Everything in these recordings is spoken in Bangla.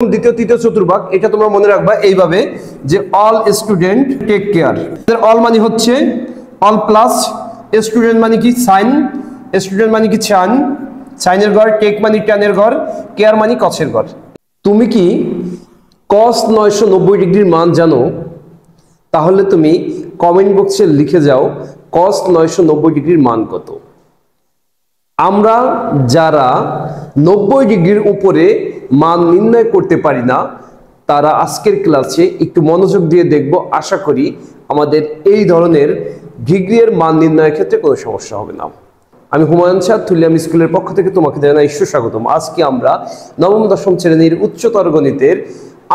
দ্বিতীয় তৃতীয় চতুর্ভাগ এটা তোমরা মনে রাখবা এইভাবে যে all student take care. All মানে হচ্ছে অল প্লাস স্টুডেন্ট মানে কি সাইন, স্টুডেন্ট মানে কি চান, সাইনের ঘর, টেক মানে ট্যানের ঘর, কেয়ার মানে কসের ঘর। তুমি কি cos 990 ডিগ্রির মান জানো? তাহলে তুমি কমেন্ট বক্সে লিখে যাও cos 990 ডিগ্রির মান কত। আমরা যারা 90 ডিগ্রির উপরে মান নির্ণয় করতে পারি না তারা আজকের ক্লাসে একটু মনোযোগ দিয়ে দেখব। আশা করি আমাদের এই ধরনের ডিগ্রির মান নির্ণয়ের ক্ষেত্রে কোনো সমস্যা হবে না। আমি হুমায়ুন শাহ, তুলিয়াম স্কুলের পক্ষ থেকে তোমাকে জানাই সুস্বাগতম। আজকে আমরা নবম দশম শ্রেণীর উচ্চতর গণিতের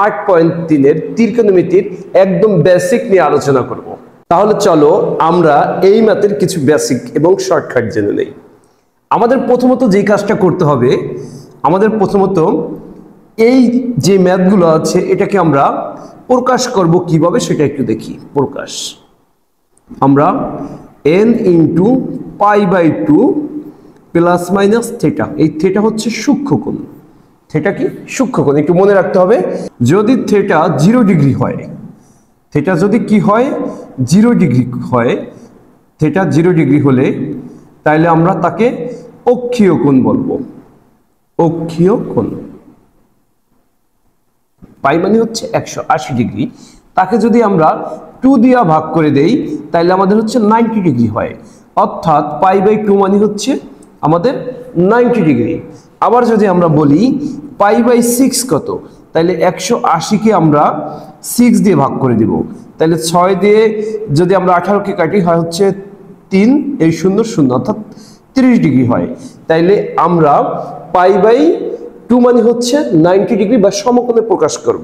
8.3 ত্রিকোণমিতির একদম বেসিক নিয়ে আলোচনা করব। তাহলে চলো আমরা এই ম্যাথের কিছু বেসিক এবং শর্টকাট জেনে নেই। আমাদের প্রথমত যেই কাজটা করতে হবে, আমাদের প্রথমত এই যে ম্যাথগুলো আছে এটাকে আমরা প্রকাশ করব কিভাবে সেটা একটু দেখি। প্রকাশ আমরা n into π/2 plus minus theta, এই থিটা হচ্ছে সূক্ষ্মকোণ। থিটা কি? সূক্ষ্মকোণ। একটু মনে রাখতে হবে, যদি থিটা 0 ডিগ্রি হয়, থিটা যদি কি হয় 0 ডিগ্রি হয়, থিটা 0 ডিগ্রি হলে তাইলে আমরা তাকে অক্ষীয় কোণ বলবো। অক্ষীয় কোণ পাই মানে হচ্ছে 180 ডিগ্রি, তাকে যদি আমরা 2 দিয়া ভাগ করে দেই তাহলে আমাদের হচ্ছে 90 ডিগ্রি হয়। অর্থাৎ π/2 মানে হচ্ছে আমাদের 90 ডিগ্রি। আবার যদি আমরা বলি π/6 কত, তাহলে 180 কে আমরা 6 দিয়ে ভাগ করে দিব, তাহলে 6 দিয়ে যদি আমরা 18 কে কাটি হয় হচ্ছে 3, এই 0 0 অর্থাৎ 30 ডিগ্রি হয়। তাইলে আমরা π/2 মানে হচ্ছে 90 ডিগ্রি বা সমকোণে প্রকাশ করব।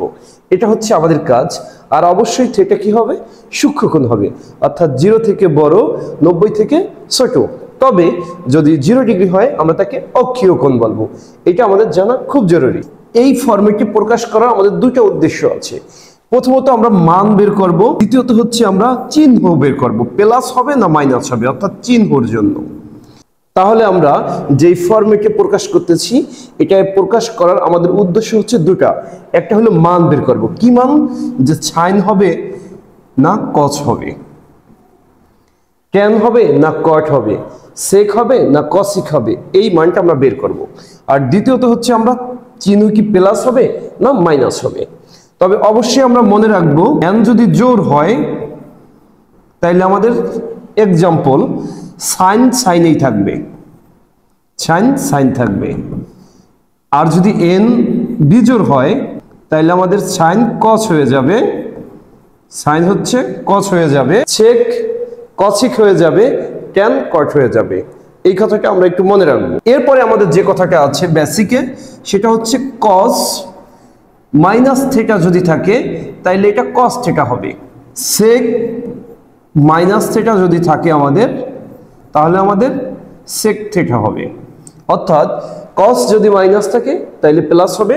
এটা হচ্ছে আমাদের কাজ। আর অবশ্যই থিটা কি হবে? সূক্ষ্মকোণ হবে, অর্থাৎ 0 থেকে বড়, 90 থেকে ছোট। তবে যদি 0 ডিগ্রি হয় আমরা তাকে অক্ষীয় কোণ বলবো। এটা আমাদের জানা খুব জরুরি। এই ফরম্যাটে প্রকাশ করার আমাদের দুটো উদ্দেশ্য আছে। প্রথমত আমরা মান বের করব, দ্বিতীয়ত হচ্ছে আমরা চিহ্ন বের করব, প্লাস হবে না মাইনাস হবে, অর্থাৎ চিহ্নর জন্য। তাহলে আমরা যেই ফরম্যাটে প্রকাশ করতেছি এটা প্রকাশ করার আমাদের উদ্দেশ্য হচ্ছে দুটা। একটা হলো মান বের করব। কি মান? যে সাইন হবে না কস হবে, ট্যান হবে না কট হবে, সেক হবে না কসিক হবে, এই মানটা আমরা বের করব। আর দ্বিতীয়ত হচ্ছে আমরা চিহ্ন কি প্লাস হবে না মাইনাস হবে। তবে অবশ্যই আমরা মনে রাখবো n যদি জোড় হয় তাইলে আমাদের এক্সাম্পল সাইন সাইনেই থাকবে, সাইন সাইন থাকবে। আর যদি n বিজোড় হয় তাইলে আমাদের সাইন কস হয়ে যাবে, সাইন হচ্ছে কস হয়ে যাবে, সেক কসিক হয়ে যাবে, ট্যান কট হয়ে যাবে। এই কথাটা আমরা একটু মনে রাখবো। এরপরে আমাদের যে কথাটা আছে বেসিকে, সেটা হচ্ছে কস মাইনাস থিটা যদি থাকে তাইলে এটা কস থিটা হবে। সেক মাইনাস থিটা যদি থাকে আমাদের, তাহলে আমাদের সেক থিটা হবে। অর্থাৎ কস যদি মাইনাস থাকে তাহলে প্লাস হবে,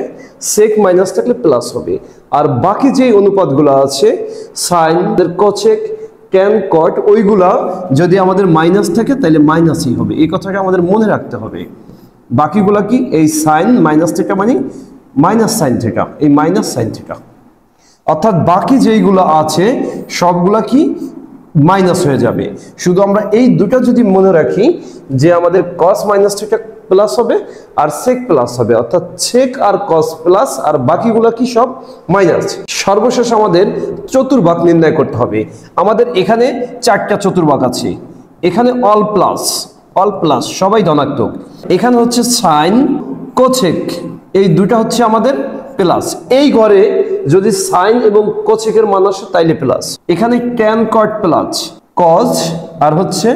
সেক মাইনাস থাকলে প্লাস হবে। আর বাকি যে অনুপাতগুলো আছে সাইন, কোসেক, ট্যান, কট, ওইগুলা যদি আমাদের মাইনাস থাকে তাহলে মাইনাসই হবে। এই কথাটা আমাদের মনে রাখতে হবে। বাকিগুলা কি? এই সাইন মাইনাস থিটা মানে মাইনাস সাইন থিটা, এই মাইনাস সাইন থিটা। অর্থাৎ বাকি যেইগুলো আছে সবগুলা কি মাইনাস হয়ে যাবে। শুধু আমরা এই দুটো যদি মনে রাখি যে আমাদের কস মাইনাস থিটা প্লাস হবে আর সেক প্লাস হবে, অর্থাৎ সেক আর কস প্লাস, আর বাকিগুলো কি সব মাইনাস। সর্বশেষ আমাদের চতুর্ভাগ নির্ণয় করতে হবে। আমাদের এখানে 4টা চতুর্ভাগ আছে। এখানে অল প্লাস সবাই ধনাত্মক। এখানে হচ্ছে সাইন, কোসেক, এই দুটা হচ্ছে আমাদের প্লাস। এই ঘরে যদি সাইন এবং কোসেকের মান আসে তাইলে প্লাস। এখানে ট্যান, কট প্লাস, কজ আর হচ্ছে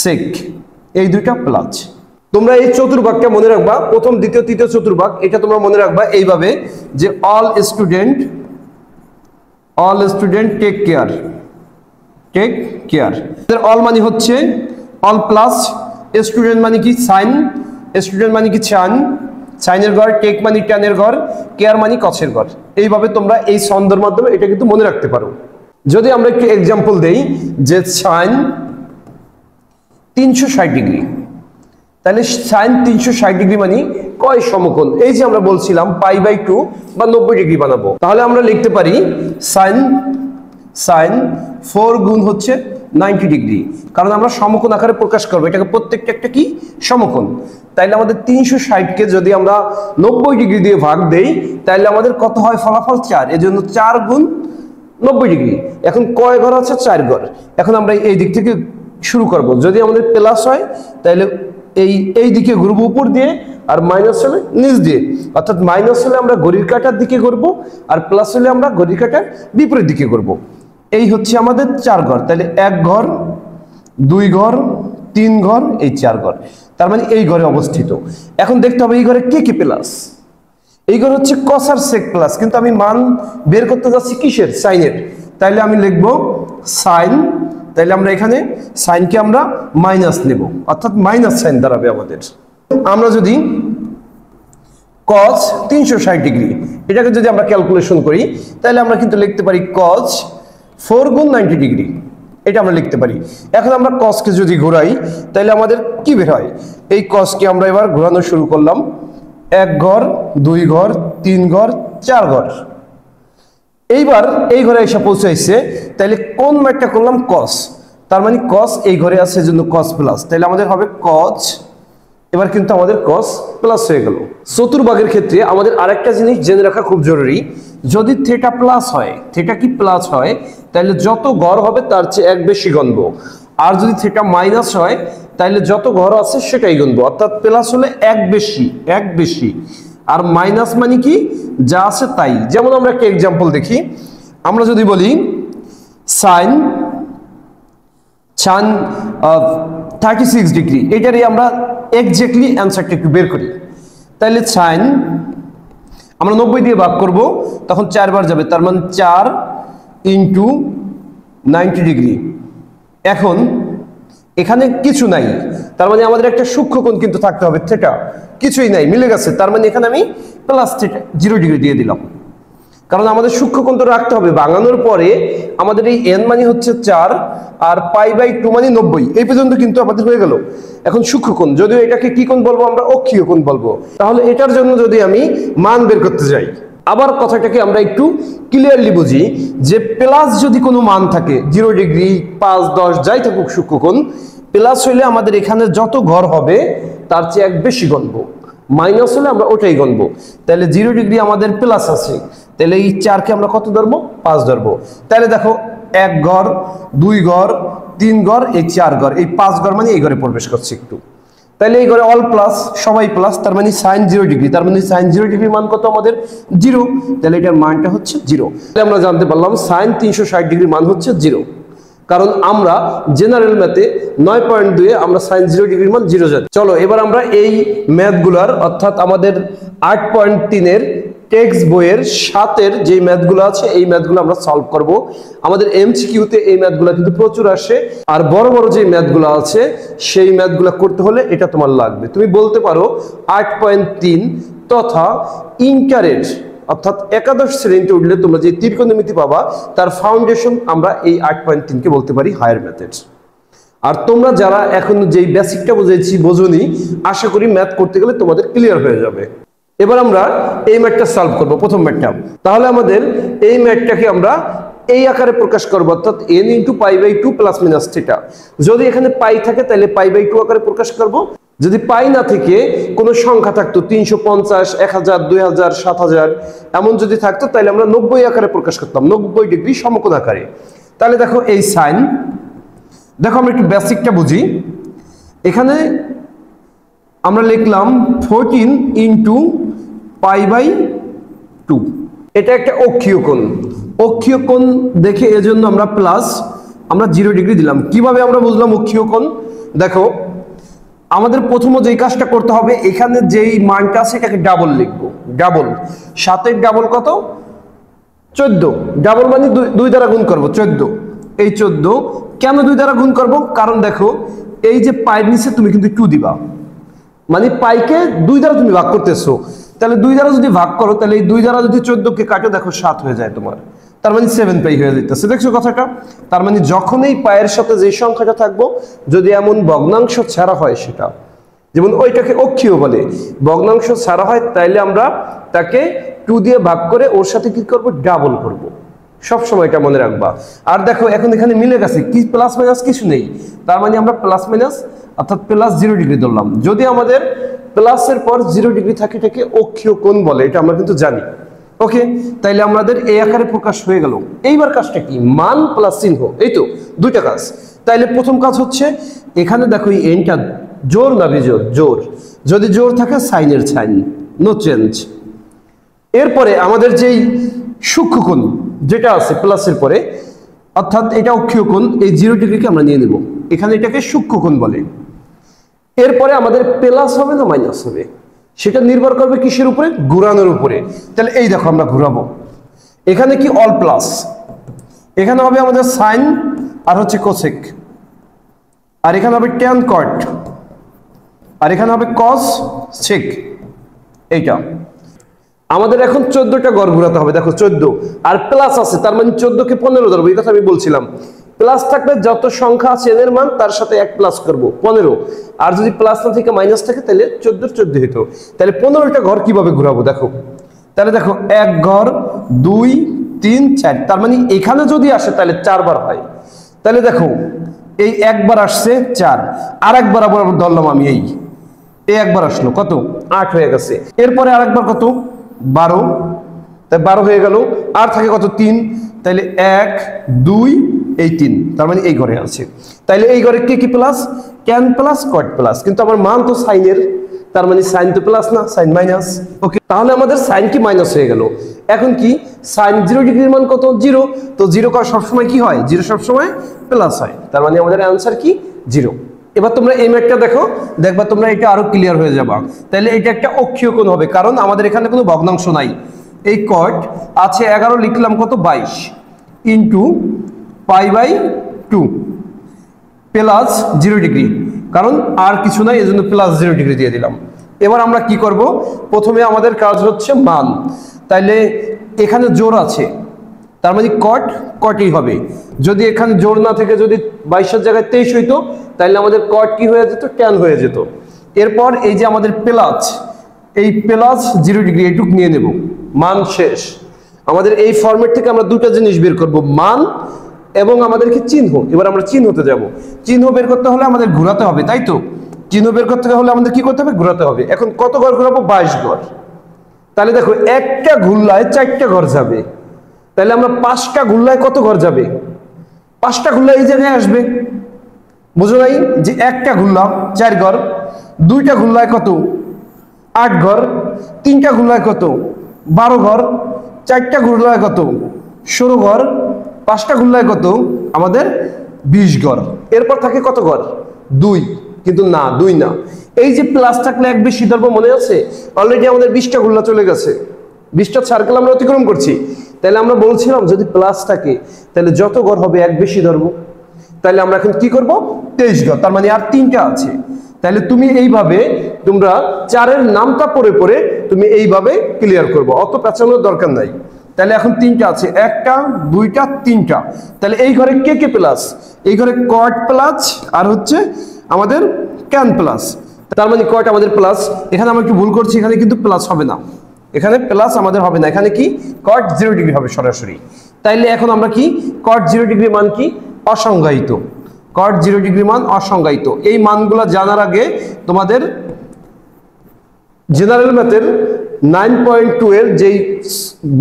সেক, এই দুইটা প্লাস। তোমরা এই চতুর্ভাগটা মনে রাখবা, প্রথম দ্বিতীয় তৃতীয় চতুর্ভাগ এটা তোমরা মনে রাখবা এইভাবে যে all student take care. All মানে হচ্ছে অল প্লাস, স্টুডেন্ট মানে কি সাইন, স্টুডেন্ট মানে কি চান, সাইনের ঘর, টেক মানে ট্যানের ঘর, কেয়ার মানে কসের ঘর। এইভাবে তোমরা এই ছন্দের মাধ্যমে এটা কিন্তু মনে রাখতে পারো। যদি আমরা একটু এক্সাম্পল দেই যে সাইন 360 ডিগ্রি, তাহলে সাইন 360 ডিগ্রি মানে কয় সমকোণ? এই যে আমরা বলছিলাম π/2 বা 90 ডিগ্রি বানাবো, তাহলে আমরা লিখতে পারি sin 4 গুণ হচ্ছে 90 ডিগ্রি, কারণ আমরা সমকোণ আকারে প্রকাশ করবো, এটাকে প্রত্যেকটা একটা কি সমকোণ। তাইলে আমাদের 360 কে যদি আমরা 90 ডিগ্রি দিয়ে ভাগ দেই তাহলে আমাদের কত হয়? ফলাফল 4। এজন্য 4 গুণ 90 ডিগ্রি। এখন কয় ঘর আছে? 4 ঘর। এখন আমরা এই দিক থেকে শুরু করব। যদি আমাদের প্লাস হয় তাহলে এই দিকে ঘুরবো উপর দিয়ে, আর মাইনাস হলে নিচ দিয়ে, অর্থাৎ মাইনাস হলে আমরা ঘড়ির কাঁটার দিকে ঘুরবো, আর প্লাস হলে আমরা ঘড়ির কাঁটার বিপরীত দিকে ঘুরবো। এই হচ্ছে আমাদের 4 ঘর। তাহলে 1 ঘর, 2 ঘর, 3 ঘর, এই 4 ঘর, তার মানে এই ঘরে অবস্থিত। এখন দেখতে হবে এই ঘরে কে কে প্লাস। এই ঘর হচ্ছে কস আর সেক প্লাস, কিন্তু আমি মান বের করতে যাচ্ছি কিসের? সাইনের। তাইলে আমি লিখব সাইন, তাইলে আমরা এখানে সাইনকে আমরা মাইনাস নেব, অর্থাৎ মাইনাস সাইন দাঁড়াবে আমাদের। আমরা যদি cos 360 ডিগ্রি এটাকে যদি আমরা ক্যালকুলেশন করি তাহলে আমরা কিন্তু লিখতে পারি cos 4 গুণ 90 ডিগ্রি, এটা আমরা লিখতে পারি। এখন আমরা cos কে যদি ঘোরাই তাহলে আমাদের কি বের হয়? এই cos কে আমরা এবার ঘোরানো শুরু করলাম, 1 ঘর, 2 ঘর, 3 ঘর, 4 ঘর। এইবার এই ঘরে এসে পৌঁছাইছে, তাহলে কোন ম্যাটটা করলাম? cos, তার মানে cos এই ঘরে আছে এজন্য cos প্লাস, তাহলে আমাদের হবে cos। এবার কিন্তু আমাদের cos প্লাস হয়ে গেল। চতুর্ভাগের ক্ষেত্রে আমাদের আরেকটা জিনিস জেনে রাখা খুব জরুরি, যদি থিটা প্লাস হয়, থিটা কি প্লাস হয়, তাহলে যত ঘর হবে তার চেয়ে 1 বেশি গণব, আর যদি থিটা মাইনাস হয় তাহলে যত ঘর আছে সেটাই গণব, অর্থাৎ প্লাস হলে 1 বেশি, আর মাইনাস মানে কি? যা আছে তাই। যেমন আমরা একটা এক্সাম্পল দেখি, আমরা যদি বলি সাইন 36 ডিগ্রি, এটারই আমরা এক্স্যাক্টলি অ্যান্সারটা একটু বের করি। তাহলে সাইন আমরা 90 দিয়ে ভাগ করব, তখন 4 বার যাবে, তার মানে 4 ইন্টু 90 ডিগ্রি। এখন এখানে কিছু নাই, তার মানে আমাদের একটা সূক্ষ্মকোণ কিন্তু থাকতে হবে, থিটা কিছুই নাই, মিলে গেছে, তার মানে এখানে আমি প্লাস থিটা 0 ডিগ্রি দিয়ে দিলাম, কারণ আমাদের সূক্ষ্মকোণ তো রাখতে হবে। ভাঙানোর পরে আমাদের এই n মানে হচ্ছে 4 আর π/2 মানে 90, এই পর্যন্ত কিন্তু আমাদের হয়ে গেল। এখন সূক্ষ্মকোণ, যদিও এটাকে কি কোণ বলবো? আমরা অক্ষীয় কোণ বলবো। তাহলে এটার জন্য যদি আমি মান বের করতে যাই, আবার কথাটাকে আমরা একটু ক্লিয়ারলি বুঝি, যে প্লাস যদি কোনো মান থাকে 0 ডিগ্রি, 5, 10 যাই থাকুক সূক্ষ্মকোণ, প্লাস হইলে আমাদের এখানে যত ঘর হবে তার চেয়ে 1 বেশি গণবো, মাইনাস হলে আমরা ওটাই গণবো। তাহলে 0 ডিগ্রি আমাদের প্লাস আছে, তাহলে এই 4 কে আমরা কত ধরবো? 5 ধরবো। তাহলে দেখো 1 ঘর, 2 ঘর, 3 ঘর, এই 4 ঘর, এই 5 ঘর মানে এই ঘরে প্রবেশ করছে একটু। তাহলে এই ঘরে অল প্লাস, সবাই প্লাস, তার মানে সাইন 0 ডিগ্রি, তার মানে সাইন 0 ডিগ্রির মান কত আমাদের? 0। তাহলে এটার মানটা হচ্ছে 0। তাহলে আমরা জানতে পারলাম সাইন 360 ডিগ্রির মান হচ্ছে 0, কারণ আমরা জেনারেল ম্যাথে 9.2 এ আমরা সাইন 0 ডিগ্রির মান 0 জানি। চলো এবার আমরা এই ম্যাথগুলার, অর্থাৎ আমাদের 8.3 এর টেক্সট বইয়ের 7 এর যে ম্যাথগুলো আছে এই ম্যাথগুলো আমরা সলভ করব। আমাদের এমসিকিউতে এই ম্যাথগুলো কিন্তু প্রচুর আসে, আর বড় বড় যে ম্যাথগুলো আছে সেই ম্যাথগুলো করতে হলে এটা তোমার লাগবে। তুমি বলতে পারো 8.3 তথা ইন্টারের, অর্থাৎ একাদশ শ্রেণীতে উঠলে তোমরা যে ত্রিকোণমিতি পাবা তার ফাউন্ডেশন আমরা এই 8.3 কে বলতে পারি হায়ার মেথড। আর তোমরা যারা এখন যেই বেসিকটা বুঝেছি বোঝোনি, আশা করি ম্যাথ করতে গেলে তোমাদের ক্লিয়ার হয়ে যাবে। এবার আমরা এই ম্যাথটা সলভ করব, প্রথম ম্যাথটা। তাহলে আমাদের এই ম্যাথটাকে আমরা এই আকারে প্রকাশ করব, অর্থাৎ n × π/2 প্লাস মাইনাস থিটা। যদি এখানে পাই থাকে তাহলে π/2 আকারে প্রকাশ করব, যদি পাই না থেকে কোনো সংখ্যা থাকতো 350, 1000, 2000, 7000 এমন যদি থাকতো তাহলে আমরা 90 আকারে প্রকাশ করতাম, 90 ডিগ্রি সমকোণ আকারে। তাহলে দেখো এই সাইন, দেখো আমরা একটু বেসিকটা বুঝি। এখানে আমরা লিখলাম 14 × π/2, এটা একটা অক্ষীয় কোণ। অক্ষীয় কোণ দেখে এজন্য আমরা প্লাস, আমরা 0 ডিগ্রি দিলাম। কিভাবে আমরা বুঝলাম অক্ষীয় কোণ? দেখো আমাদের প্রথমে যেই কাজটা করতে হবে, এখানে যেই মানটা আছে এটাকে ডাবল লিখবো। ডাবল, 7 এর ডাবল কত? 14। ডাবল মানে 2 দ্বারা গুণ করব, 14। এই 14 কেন 2 দ্বারা গুণ করব? কারণ দেখো এই যে পায়ের নিচে তুমি কিন্তু 2 দিবা, মানে পাইকে 2 দ্বারা তুমি ভাগ করতেছো। তাহলে 2 দ্বারা যদি ভাগ করো তাহলে এই 2 দ্বারা যদি 14 কে কাটো, দেখো 7 হয়ে যায় তোমার, তার মানে 7 পাই হয়ে যাইতেছে। দেখছো কথাটা? তার মানে যখন এই পায়ের সাথে যে সংখ্যাটা থাকবো, যদি এমন ভগ্নাংশ ছাড়া হয় সেটা, যেমন ওইটাকে অক্ষীয় বলে, ভগ্নাংশ ছাড়া হয় তাইলে আমরা তাকে 2 দিয়ে ভাগ করে ওর সাথে কি করব, ডাবল করব। সব সময় এটা মনে রাখবা। আর দেখো এখন এখানে মিলে গেছে, কি প্লাস মাইনাস কিছু নেই, তার মানে আমরা প্লাস মাইনাস অর্থাৎ প্লাস 0 ডিগ্রি ধরলাম। যদি আমাদের প্লাসের পর 0 ডিগ্রি থাকে এটাকে অক্ষীয় কোণ বলে, এটা আমরা কিন্তু জানি। ওকে, তাইলে আমাদের এই আকারে প্রকাশ হয়ে গেল। এইবার কাজটা কি, মান প্লাস চিহ্ন, এই তো দুইটা কাজ। তাইলে প্রথম কাজ হচ্ছে এখানে দেখো এই এনটা জোর না বিজোর, জোর, যদি জোর থাকে সাইনের সাইন, নো চেঞ্জ। এরপরে আমাদের যেই সূক্ষ্মকোণ যেটা আছে প্লাসের পরে, অর্থাৎ এটা অক্ষীয় কোণ, এই 0 ডিগ্রিকে আমরা নিয়ে নেব, এখানে এটাকে সূক্ষ্মকোণ বলে। এরপরে আমাদের প্লাস হবে না মাইনাস হবে, সেটা নির্ভর করবে কিসের উপরে, ঘুরানোর উপরে। তাহলে এই দেখো আমরা ঘুরাবো, এখানে কি অল প্লাস, এখানে হবে আমাদের সাইন আর হচ্ছে কোসেক, আর এখানে হবে ট্যান কট, আর এখানে হবে কস সেক। এইটা আমাদের এখন 14টা ঘর ঘুরাতে হবে, দেখো 14 আর প্লাস আছে, তার মানে 14 কে 15 ধরবো, এই কথা আমি বলছিলাম। প্লাস থাকলে যত সংখ্যা আছে এর মান তার সাথে 1 প্লাস করব 15, আর যদি প্লাস না থেকে মাইনাস থাকে তাহলে 14 হতো। তাহলে 15টা ঘর কিভাবে ঘুরাবো দেখো, তাহলে দেখো 1 ঘর 2 3 4, তার মানে এখানে যদি আসে তাহলে 4 বার হয়। তাহলে দেখো এই একবার আসছে 4, আর একবার আবার ধরলাম আমি, এই একবার আসলো কত 8 হয়ে গেছে। এরপরে আরেকবার কত 12, তাই 12 হয়ে গেল, আর থাকে কত 3, তাইলে 1 2 এই 3, তার মানে এই ঘরে আছে। তাইলে এই ঘরে কি কি plus, tan plus cot plus, কিন্তু আমার মান তো সাইনের, তার মানে সাইন তো প্লাস না, সাইন মাইনাস। ওকে, তাহলে আমাদের সাইন কি মাইনাস হয়ে গেল। এখন কি সাইন 0 ডিগ্রির মান কত 0, তো 0 কর সবসময় কি হয়, 0 সবসময় প্লাস হয়, তার মানে আমাদের অ্যান্সার কি 0। এবার তোমরা এই ম্যাথটা দেখো, দেখবা তোমরা এটা আরো ক্লিয়ার হয়ে যাবা। তাহলে এটা একটা অক্ষীয় কোণ হবে, কারণ আমাদের এখানে কোনো ভগ্নাংশ নাই। এই কট আছে 11 লিখলাম কত 22 ইন্টু π/2 প্লাস 0 ডিগ্রি, কারণ আর কিছু নাই এজন্য প্লাস 0 ডিগ্রি দিয়ে দিলাম। এবার আমরা কি করব, প্রথমে আমাদের কাজ হচ্ছে মান। তাইলে এখানে জোর আছে, তার মানে কট কটই হবে। যদি এখানে জোর না থেকে যদি 22-এর জায়গায় 23 হইতো তাহলে আমাদের কট কি হয়ে যেত, ট্যান হয়ে যেত। এরপর এই যে আমাদের প্লাস, এই প্লাস 0 ডিগ্রি এইটুক নিয়ে নেব, মান শেষ। আমাদের এই ফরম্যাট থেকে আমরা দুটো জিনিস বের করব, মান এবং আমাদেরকে চিহ্ন। এবার আমরা চিহ্নতে যাব, চিহ্ন বের করতে হলে আমাদের ঘোরাতে হবে, তাই তো। চিহ্ন বের করতে হলে আমাদের কি করতে হবে, ঘোরাতে হবে। এখন কত ঘর ঘোরাবো, 22 ঘর। তাহলে দেখো একটা ঘুরলায় 4টা ঘর যাবে, তাহলে আমরা 5টা ঘুরলায় কত ঘর যাবে, 5টা ঘুরলায় এই জায়গায় আসবে, বুঝো নাই যে একটা ঘুরলাম 4 ঘর, 2টা ঘুরলায় কত 8 ঘর, 3টা ঘুরলায় কত 12 ঘর, 4টা ঘুরলায় কত 16 ঘর, 5টা ঘুরলায় কত আমাদের 20 ঘর। এরপর থাকে কত ঘর 2, কিন্তু না 2 না, এই যে প্লাস থাকলে এক বেশি ধরবো, মনে আছে অলরেডি আমাদের 20টা ঘুরলা চলে গেছে, 20টা সার্কেল আমরা অতিক্রম করছি। তাহলে আমরা বলছিলাম যদি প্লাস থাকে তাহলে যত ঘর হবে এক বেশি ধরবো। তাহলে আমরা এখন কি করব, 23 ঘর, তার মানে আর 3টা আছে। তাহলে তুমি এইভাবে তোমরা 4-এর নামটা পড়ে পড়ে তুমি এইভাবে ক্লিয়ার করবো, অত পেঁচানোর দরকার নাই। তাহলে এখন 3টা আছে, 1টা 2টা 3টা। তাহলে এই ঘরে কে কে প্লাস, এই ঘরে কট প্লাস আর হচ্ছে আমাদের ট্যান প্লাস, তার মানে কট আমাদের প্লাস। এখানে আমরা একটু ভুল করছি, এখানে কিন্তু প্লাস হবে না, এখানে প্লাস আমাদের হবে না, এখানে কি কট 0 ডিগ্রি হবে সরাসরি। তাইলে এখন আমরা কি কট 0 ডিগ্রি মান কি অসংজ্ঞায়িত, কট 0 ডিগ্রি মান অসংজ্ঞায়িত। এই মানগুলো জানার আগে তোমাদের জেনারেল ম্যাথের 9.2 এর যেই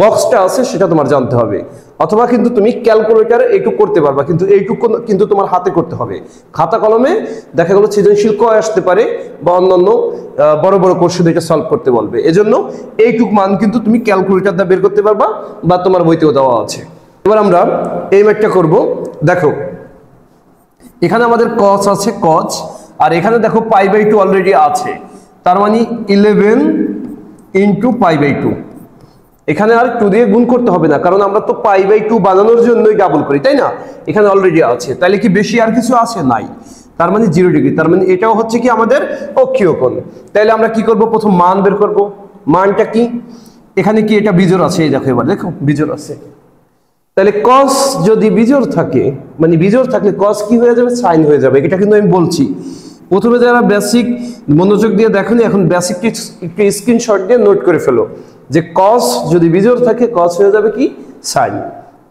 বক্সটা আছে সেটা তোমার জানতে হবে, অথবা কিন্তু তুমি ক্যালকুলেটরে এইটুকু করতে পারবা, কিন্তু এইটুকু কিন্তু তোমার হাতে করতে হবে। খাতা কলমে দেখা গেল সৃজনশীল ক আসতে পারে বা অন্যান্য বড় বড় কোশ্চেন এটা সলভ করতে বলবে, এজন্য এইটুক মান কিন্তু তুমি ক্যালকুলেটর দিয়ে বের করতে পারবা বা তোমার বইতেও দেওয়া আছে। এবার আমরা এই ম্যাথটা করব। দেখো এখানে আমাদের cos আছে cos, আর এখানে দেখো π/2 অলরেডি আছে, তার মানে 11 × π/2। এখানে আর 2 দিয়ে গুণ করতে হবে না, কারণ আমরা তো π/2 বানানোর জন্যই ডাবল করি, তাই না। এখানে অলরেডি আছে, তাহলে কি বেশি আর কিছু আছে নাই, তার মানে 0 ডিগ্রি, তার মানে এটাও হচ্ছে কি আমাদের অক্ষীয় কোণ। তাহলে আমরা কি করব, প্রথম মান বের করব। মানটা কি, এখানে কি এটা বিজোড় আছে, এই দেখো এবার দেখো বিজোড় আছে, তাহলে cos যদি বিজোড় থাকে, মানে বিজোড় থাকলে cos কি হয়ে যাবে, সাইন হয়ে যাবে, এটা কিন্তু আমি বলছি। প্রথমে যারা বেসিক মনোযোগ দিয়ে দেখেনি এখন বেসিক একটু স্ক্রিনশট দিয়ে নোট করে ফেলো যে cos যদি বিজোড় থাকে cos হয়ে যাবে কি sin,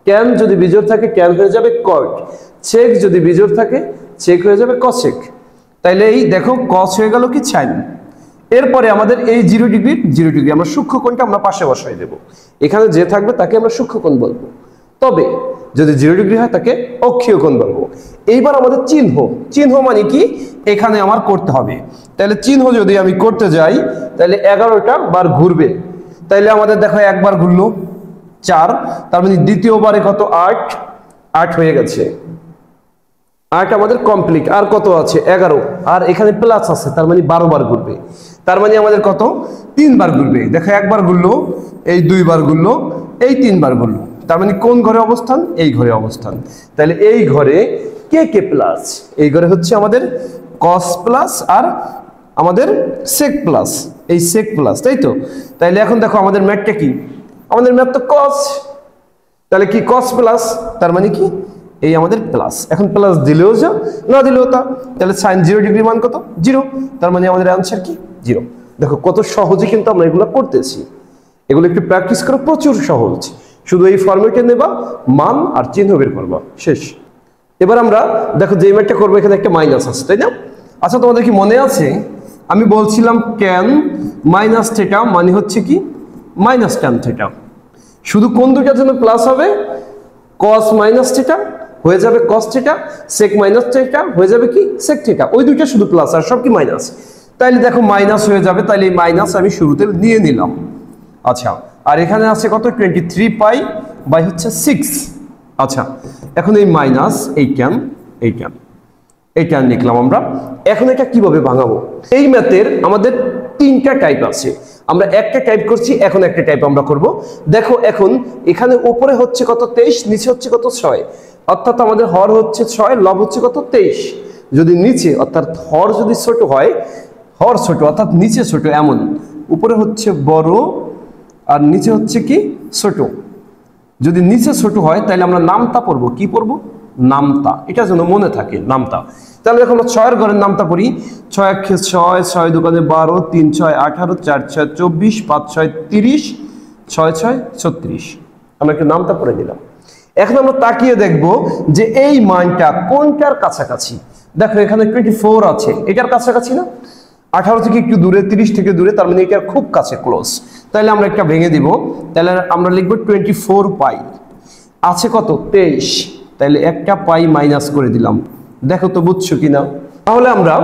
tan যদি বিজোড় থাকে tan হয়ে যাবে cot, sec যদি বিজোড় থাকে sec হয়ে যাবে cosec। তাইলে এই দেখো cos হয়ে গেল কি sin। এরপরে আমাদের এই 0 ডিগ্রি আমরা সূক্ষ্মকোণটা আমরা পাশে বসাই দেব, এখানে যে থাকবে তাকে আমরা সূক্ষ্মকোণ বলবো, তবে যদি 0 ডিগ্রি হয় তাকে অক্ষীয় কোণ বলবো। এইবার আমাদের চিহ্ন মানে কি এখানে আমার করতে হবে। তাহলে চিহ্ন যদি আমি করতে যাই তাহলে 11টা বার ঘুরবে, তাইলে আমাদের দেখো একবার ঘুরলো 4, তার মানে দ্বিতীয়বারে কত 8 হয়ে গেছে, 8 আমাদের কমপ্লিট। আর কত আছে 11, আর এখানে প্লাস আছে তার মানে 12 বার ঘুরবে, তার মানে আমাদের কত 3 বার ঘুরবে। দেখো একবার ঘুরলো, এই 2 বার ঘুরলো, এই 3 বার ঘুরলো, তার মানে কোন ঘরে অবস্থান এই ঘরে অবস্থান। তাহলে এই ঘরে কে প্লাস, এই ঘরে হচ্ছে আমাদের cos প্লাস আর আমাদের sec প্লাস, এই sec প্লাস, তাই তো। তাইলে এখন দেখো আমাদের ম্যাথটা কি, আমাদের ম্যাথ তো cos, তাহলে কি cos প্লাস তার মানে কি এই আমাদের প্লাস, এখন প্লাস দিলেও যা না দিলেও তা, তাহলে sin 0 ডিগ্রি মান কত 0, তার মানে আমাদের आंसर কি 0। দেখো কত সহজে কিন্তু আমরা এগুলো করতেছি, এগুলো একটু প্র্যাকটিস করো, প্রচুর সহজ, শুধু এই ফরম্যাটে নেবা মান আর চিহ্ন বের করবা, শেষ। এবার আমরা দেখো যে ম্যাথটা করবো এখানে একটা মাইনাস আছে, তাই না? আচ্ছা তোমাদের কি মনে আছে আমি বলছিলাম tan মাইনাস থিটা মানে হচ্ছে কি মাইনাস tan থিটা, শুধু কোন দুটার জন্য প্লাস হবে cos মাইনাস থিটা হয়ে যাবে cos theta, sec minus theta হয়ে যাবে কি sec থিটা, ওই দুইটা শুধু প্লাস আর সব কি মাইনাস। তাইলে দেখো মাইনাস হয়ে যাবে, তাইলে এই মাইনাস আমি শুরুতে নিয়ে নিলাম। আচ্ছা আর এখানে আছে কত 23 পাই বাই হচ্ছে 6। আচ্ছা এখন এই মাইনাস এই ট্যান লিখলাম আমরা। এখন এটা কিভাবে ভাঙাবো, এই ম্যাথের আমাদের 3টা টাইপ আছে, আমরা একটা টাইপ করছি, এখন একটা টাইপ আমরা করব। দেখো এখন এখানে উপরে হচ্ছে কত 23, নিচে হচ্ছে কত 6, অর্থাৎ আমাদের হর হচ্ছে 6, লব হচ্ছে কত 23। যদি নিচে অর্থাৎ হর যদি ছোট হয়, হর ছোট অর্থাৎ নিচে ছোট, এমন উপরে হচ্ছে বড় আর নিচে হচ্ছে কি ছোট, যদি নিচে ছোট হয় তাহলে আমরা নামতা পড়বো, কি পড়বো নামতা, এটা যেন মনে থাকে নামতা। তাহলে দেখো আমরা 6 এর ঘরের নামতা পড়ি, 6 1 6, 6 2 12, 3 6 18, 4 6 24, 5 6 30, 6 6 36, আমরা একটা নামতা পড়ে নিলাম। এখন আমরা তাকিয়ে দেখব যে এই মানটা কোনটার কাছাকাছি। দেখো এখানে 24 আছে, এটার কাছাকাছি না, 18 থেকে একটু দূরে, 30 থেকে দূরে, তার মানে এটার খুব কাছে ক্লোজ। তাহলে আমরা একটা ভেঙে দিব, তাহলে আমরা লিখব 24 পাই, আছে কত 23, তাহলে একটা পাই মাইনাস করে দিলাম। দেখো তো বুঝছো কিনা। তাহলে আমরা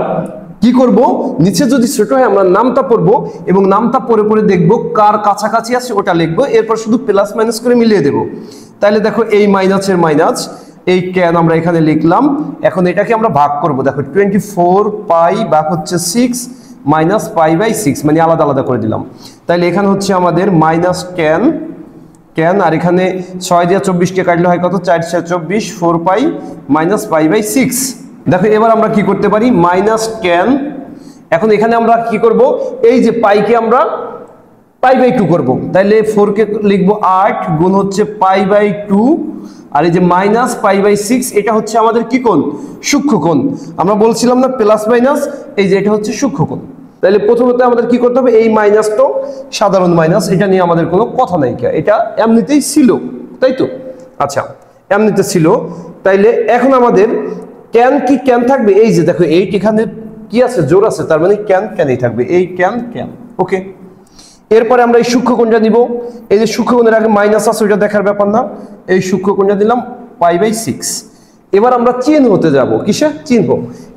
কি করব, নিচে যদি ছোট হয় আমরা নামতা পড়বো এবং নামতা পড়ে পড়ে দেখব কার কাছাকাছি আছে ওটা লিখবো, এরপর শুধু প্লাস মাইনাস করে মিলিয়ে দেব। তাহলে দেখো এই মাইনাসের মাইনাস, এই ট্যান আমরা এখানে লিখলাম। এখন এটাকে আমরা ভাগ করব, দেখো 24 পাই ভাগ হচ্ছে 6 মাইনাস পাই বাই 6, মানে আলাদা আলাদা করে দিলাম। তাহলে এখানে হচ্ছে আমাদের মাইনাস ট্যান, আর এখানে 6 দিয়ে 24কে কাটলে হয় কত 4 6 24, 4 পাই মাইনাস পাই বাই 6। দেখো এবার আমরা কি করতে পারি মাইনাস ট্যান, এখন এখানে আমরা কি করব, এই যে পাইকে আমরা পাই বাই 2 করব, তাহলে 4 কে লিখবো 8 গুণ হচ্ছে পাই বাই 2, আর এই যে মাইনাস পাই বাই 6 এটা হচ্ছে আমাদের কি কোণ সূক্ষ্মকোণ। আমরা বলছিলাম না প্লাস মাইনাস, এই যে এটা হচ্ছে সূক্ষ্মকোণ। তাহলে প্রথমত আমাদের কি করতে হবে, এই মাইনাস তো সাধারণ মাইনাস, এটা নিয়ে আমাদের কোনো কথা নাই, এটা এমনিতেই ছিল, তাই তো। আচ্ছা এমনিতে ছিল, তাইলে এখন আমাদের ক্যান থাকবে, এই যে দেখো এইট এখানে কি আছে জোর আছে, তার মানে ক্যানই থাকবে, এই ক্যান ওকে। এরপরে আমরা এই সূক্ষ্মকোণটা নিব, এই যে সূক্ষ্মকোণের আগে মাইনাস আছে ওইটা দেখার ব্যাপার না, এই সূক্ষ্মকোণটা দিলাম পাই বাই 6। এবার আমরা চিহ্ন হতে যাব, কিসে চিহ্ন,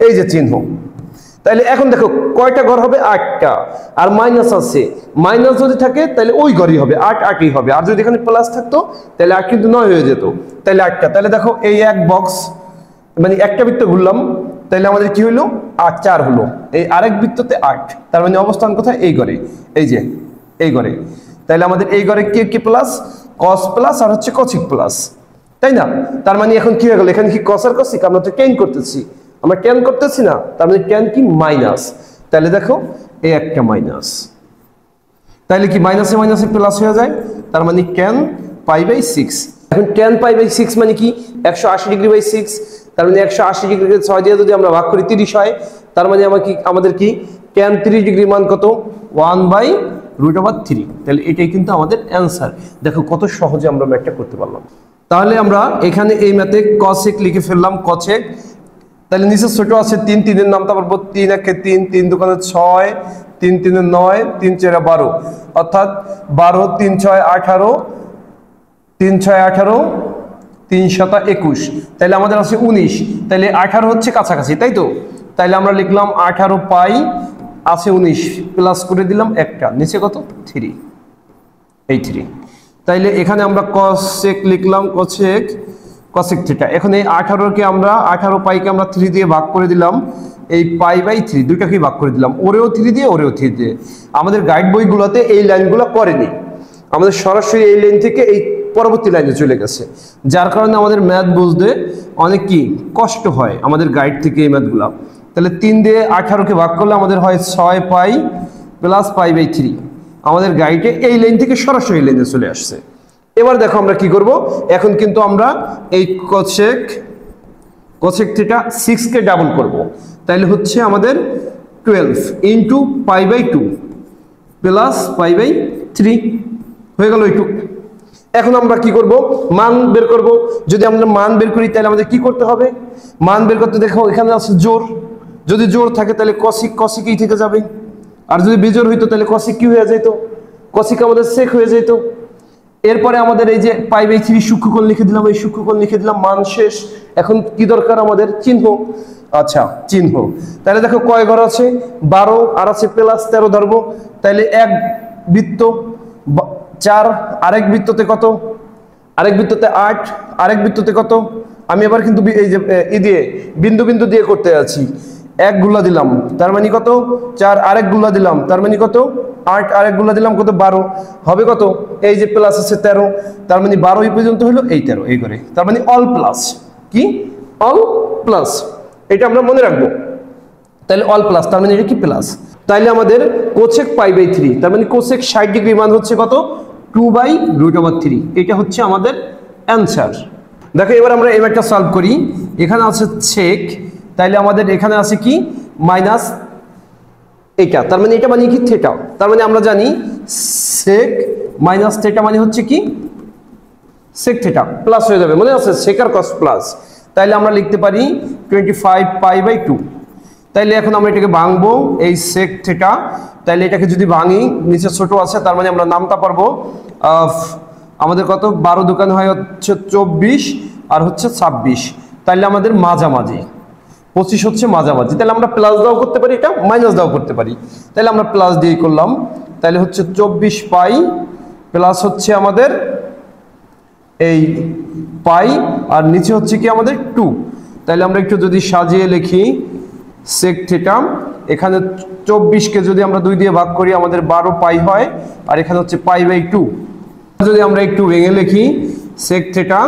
এই যে চিহ্ন। তাহলে এখন দেখো কয়টা ঘর হবে 8টা, আর মাইনাস আছে, মাইনাস যদি থাকে তাহলে ওই ঘরই হবে 8 8ই হবে, আর যদি এখানে প্লাস থাকতো তাহলে 8 কিন্তু 9 হয়ে যেত, তাহলে 8টা। তাহলে দেখো এই এক বক্স মানে একটা বৃত্ত ঘুরলাম, তাহলে আমাদের কি হলো 8 4 হলো, এই আরেক বৃত্ততে 8, তার মানে অবস্থান কোথায় এই ঘরে, এই যে এই ঘরে। তাহলে আমাদের এই ঘরে কে প্লাস cos প্লাস আর হচ্ছে cosec প্লাস, তাই না। তার মানে এখন কি হয়ে গেল, এখানে কি cos আর cosec, আমরা তো tan করতেছি, আমরা tan করতেছি না, তার মানে tan কি মাইনাস। তাহলে দেখো এই একটা মাইনাস, তাহলে কি মাইনাসে মাইনাসে প্লাস হয়ে যায়, তার মানে tan পাই বাই 6। এখন tan পাই বাই 6 মানে কি 180 ডিগ্রি বাই 6, তার মানে 180 ডিগ্রিকে 6 দিয়ে যদি আমরা ভাগ করি 30 হয়, তার মানে আমাদের কি tan 30 ডিগ্রি মান কত 1/√3। তাহলে এটাই কিন্তু আমাদের অ্যান্সার। দেখো কত সহজে আমরা ম্যাথটা করতে পারলাম। তাহলে আমরা এখানে এই ম্যাথে cosec লিখে ফেললাম cosec। তাহলে নিচে ছোট আছে 3, 3 এর নামটা পারবো 3 একে 3, 3 দুগুণে 6, 3 3 9, 3 4 12, অর্থাৎ 12 3 6 18, 3 6 18, 3 7 21। তাহলে আমাদের আছে 19। তাহলে 18 হচ্ছে কাছাকাছি, তাই তো? তাহলে আমরা লিখলাম 18 পাই আছে 19, প্লাস করে দিলাম একটা, নিচে কত 3, এই 3। তাইলে এখানে আমরা cosec লিখলাম cosec থিটা। এখন এই 18 কে আমরা 18 পাইকে আমরা 3 দিয়ে ভাগ করে দিলাম, এই π/3 দুইটাকেই ভাগ করে দিলাম, ওরেও 3 দিয়ে ওরেও 3 দিয়ে। আমাদের গাইড বইগুলোতে এই লাইনগুলো করেনি, আমাদের সরাসরি এই লাইন থেকে এই পরবর্তী লাইনে চলে গেছে, যার কারণে আমাদের ম্যাথ বুঝতে অনেক কি কষ্ট হয় আমাদের গাইড থেকে এই ম্যাথগুলো। তাহলে 3 দিয়ে 18কে ভাগ করলে আমাদের হয় 6 পাই প্লাস π/3। আমাদের গাইডে এই লাইন থেকে সরাসরি লাইনে চলে আসছে। এবার দেখো আমরা কি করব, এখন কিন্তু আমরা এই cosec থিটা 6 কে ডাবল করব। তাহলে হচ্ছে আমাদের 12 ইনটু π/2 প্লাস π/3 হয়ে গেল এইটুক। এখন আমরা কি করব, মান বের করব। যদি আমরা মান বের করি তাহলে আমাদের কি করতে হবে, মান বের করতে দেখো এখানে আছে জোর, যদি জোর থাকে তাহলে cosec থেকে যাবে, আর যদি বিজোড় হইতো তাহলে cosec কি হয়ে যেত, cosec আমাদের sec হয়ে যেত। এরপরে আমাদের এই যে π/3 সূক্ষ্মকোণ লিখে দিলাম, এই সূক্ষ্মকোণ লিখে দিলাম, মান শেষ। এখন কি দরকার আমাদের, চিহ্ন। আচ্ছা চিহ্ন, তাহলে দেখো কয় ঘর আছে 12, আর আছে প্লাস 13 ধরবো। তাহলে এক বৃত্ত 4, আরেক বৃত্ততে কত, আরেক বৃত্ততে 8, আরেক বৃত্ততে কত। আমি এবার কিন্তু এই যে দিয়ে বিন্দু বিন্দু দিয়ে করতে আছি। এক গুলা দিলাম তার মানে কত 4, আরেক গুলা দিলাম তার মানে কত 8, আরেক গুলা দিলাম কত 12, হবে কত এই যে প্লাস আছে 13, তার মানে 12 এই পর্যন্ত হলো, এই 13 এই করে, তার মানে অল প্লাস, কি অল প্লাস, এটা আমরা মনে রাখবো। তাহলে অল প্লাস তার মানে এটা কি প্লাস। তাইলে আমাদের cosec π/3 তার মানে cosec 60 ডিগ্রি মান হচ্ছে কত 2/√3। এটা হচ্ছে আমাদের অ্যানসার। দেখো এবার আমরা এই ম্যাথটা সলভ করি। এখানে আছে sec, তাইলে আমাদের এখানে আছে কি মাইনাস এটা, তার মানে এটা মানে কি থিটা, তার মানে আমরা জানি sec মাইনাস থিটা মানে হচ্ছে কি sec থিটা, প্লাস হয়ে যাবে, মনে আছে sec আর cos প্লাস। তাইলে আমরা লিখতে পারি 25 π/2। তাইলে এখন আমরা এটাকে ভাঙবো, এই sec থিটা, তাইলে এটাকে যদি ভাঙি নিচে ছোট আছে, তার মানে আমরা নামটা পারবো আমাদের কত 12 দোকান হয় হচ্ছে 24 আর হচ্ছে 26, তাইলে আমাদের মাঝামাঝি 25 হচ্ছে মাঝামাঝি। তাহলে আমরা প্লাস দাও করতে পারি, এটা মাইনাস দাও করতে পারি, তাহলে আমরা প্লাস দিয়ে করলাম। তাহলে হচ্ছে 24 পাই প্লাস হচ্ছে আমাদের এই পাই, আর নিচে হচ্ছে কি আমাদের 2। তাহলে আমরা একটু যদি সাজিয়ে লিখি sec থিটা, এখানে 24কে যদি আমরা 2 দিয়ে ভাগ করি আমাদের 12 পাই হয়, আর এখানে হচ্ছে π/2। যদি আমরা একটু ভেঙে লিখি sec থিটা,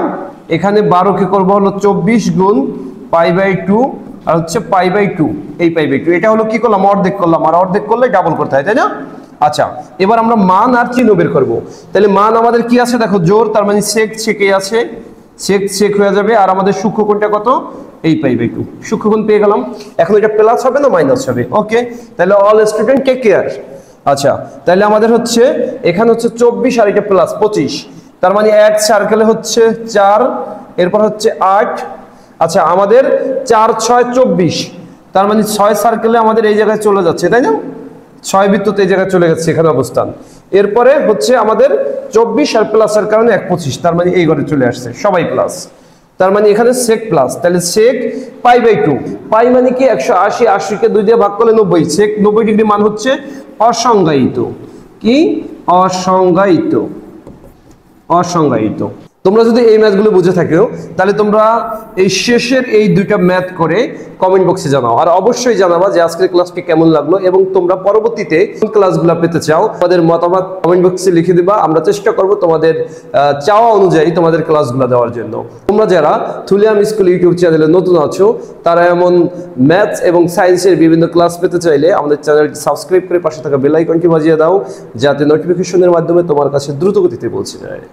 এখানে 12কে করবো হলো 24 গুণ π/2 আর হচ্ছে π/2, এই π/2 এটা হলো কি করলাম অর্ধেক করলাম, আর অর্ধেক করলে ডাবল করতে হয়, তাই না। আচ্ছা এবার আমরা মান আর চিহ্ন বের করব। তাহলে মান আমাদের কি আছে দেখো জোর, তার মানে sec sec আছে, sec sec হয়ে যাবে, আর আমাদের সূক্ষ্মকোণটা কত এই π/2, সূক্ষ্মকোণ পেয়ে গেলাম। এখন এটা প্লাস হবে না মাইনাস হবে, ওকে। তাহলে অল স্টুডেন্ট টেক কেয়ার। আচ্ছা তাহলে আমাদের হচ্ছে এখানে হচ্ছে 24 আর এটা প্লাস 25, তার মানে এক সার্কেলে হচ্ছে 4, এরপর হচ্ছে 8। আচ্ছা আমাদের 4 6 24, তার মানে 6 সার্কেলে আমাদের এই জায়গায় চলে যাচ্ছে, তাই না, 6 বৃত্ততে এই জায়গায় চলে যাচ্ছে এখানে অবস্থান। এরপরে হচ্ছে আমাদের 24 আর প্লাসের কারণে 1 25, তার মানে এই ঘরে চলে আসছে সবাই প্লাস, তার মানে এখানে sec প্লাস। তাহলে sec π/2, পাই মানে কি 180, 80কে 2 দিয়ে ভাগ করলে 90, sec 90 ডিগ্রি মান হচ্ছে অসংজ্ঞায়িত, কি অসংজ্ঞায়িত, অসংজ্ঞায়িত। তোমরা যদি এই ম্যাথগুলো বুঝে থাকো তাহলে তোমরা এই শেষের এই দুইটা ম্যাথ করে কমেন্ট বক্সে জানাও, আর অবশ্যই জানাবা যে আজকের ক্লাসটি কেমন লাগলো এবং তোমরা পরবর্তীতে কোন ক্লাসগুলো পেতে চাও তোমাদের মতামত কমেন্ট বক্সে লিখে দিবা। আমরা চেষ্টা করব তোমাদের চাওয়া অনুযায়ী তোমাদের ক্লাসগুলো দেওয়ার জন্য। তোমরা যারা থুলিয়াম স্কুল ইউটিউব চ্যানেলে নতুন আছো তারা এমন ম্যাথস এবং সায়েন্সের বিভিন্ন ক্লাস পেতে চাইলে আমাদের চ্যানেলটি সাবস্ক্রাইব করে পাশে থাকা বেল আইকনটি বাজিয়ে দাও, যাতে নোটিফিকেশনের মাধ্যমে তোমার কাছে দ্রুত গতিতে পৌঁছে যায়।